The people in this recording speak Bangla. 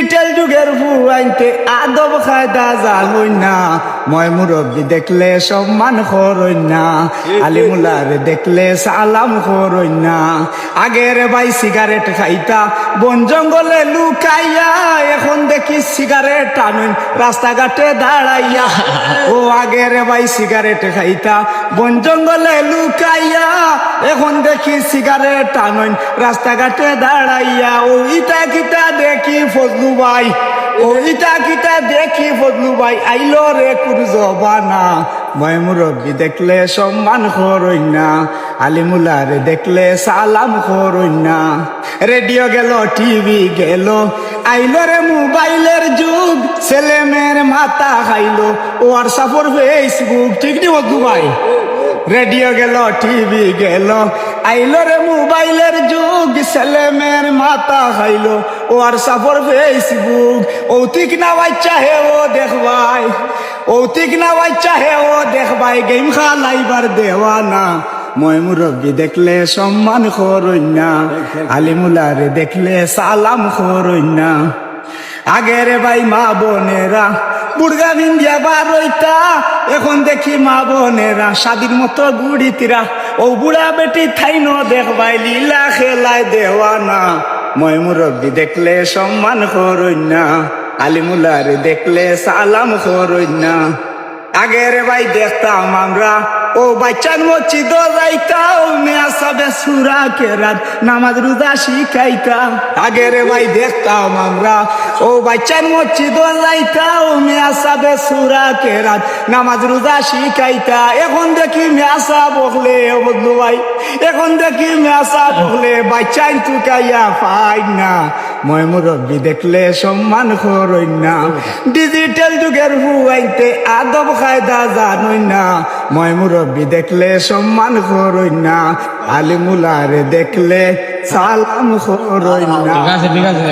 ডিজিটাল যুগের ফুয়াইতে আদব খায়দা জানুই না, ময় মুরব্বী দেখলে সম্মান করই না, আলিমুল্লারে দেখলে সালাম করই না। আগের ভাই সিগারেট খাইতা বন জঙ্গলে লুকাইয়া, এখন দেখি সিগারেট টানুন রাস্তাঘাটে দাঁড়াইয়া। ও আগের ভাই সিগারেট খাইতা বন জঙ্গলে লুকাইয়া, এখন দেখি সিগারেট টানুন রাস্তাঘাটে দাঁড়াইয়া। ওইটা কিতা দেখি ফজলু ভাই, ওইটা কিতা দেখি ফজলু ভাই, আইলো রে কুরজবানা। ময় মুরব্বী দেখলে সম্মান করই না, আলিমুল্লারে দেখলে সালাম করই না। রেডিও গেল, টিভি গেল, আইলো রে মোবাইলের যুগ, ছেলে মেয়ের মাথা খাইলো হোয়াটসঅ্যাপ ফেসবুক। ঠিক নি ফজলু ভাই? রেডিও গেল, টিভি গেল, আইলো রে মোবাইলের যুগ, ছেলে মেয়ের মাথা খাইলো হোয়াটসঅ্যাপ ফেসবুক। ঔতিক না বাচ্চা হে ও দেখবাই, ঔতিক না বাচ্চা হে ও দেখবাই, গেম খালাইবার দেওয়ানা। ময় মুরব্বী দেখলে সম্মান করই না, আলিমুল্লারে দেখলে সালাম করই না। আগের ভাই মা বোনেরা বুড়গা বিন্দিয়া বারইতা, এখন দেখি মা বোনেরা স্বাধীন মতো গুড়িতিরা। ও বুড়া বেটি থাইন দেখবাই লীলা খেলায় দেওয়ানা। ময় মুরব্বী দেখলে সম্মান করই না, আলিমুল্লারে দেখলে সালাম করই না। আগের ভাই দেখতাম আমরা ও বাচ্চার মসজিদ যাইতা, ও মেয়া সাবে সুরা কেরাত নামাজ রোজা শিখাইতা। আগের ভাই দেখতাম আমরা ও বাচ্চার মসজিদ যাইতা, ও মেয়া সাবে সুরা কেরাত নামাজ রোজা শিখাইতা। এখন দেখি মেয়াসা বকলে বদলু ভাই, এখন দেখি মেয়াসা বকলে বাচ্চাই তুকাইয়া পাই না। ময় মুরব্বী দেখলে সম্মান করই না, ডিজিটাল যুগের হুয়াইতে আদব খায়দা জানুই না। ময় মুরব্বী দেখলে সম্মান করই না, আলিমুল্লারে দেখলে সালাম করই না। ঠিক আছে, ঠিক আছে।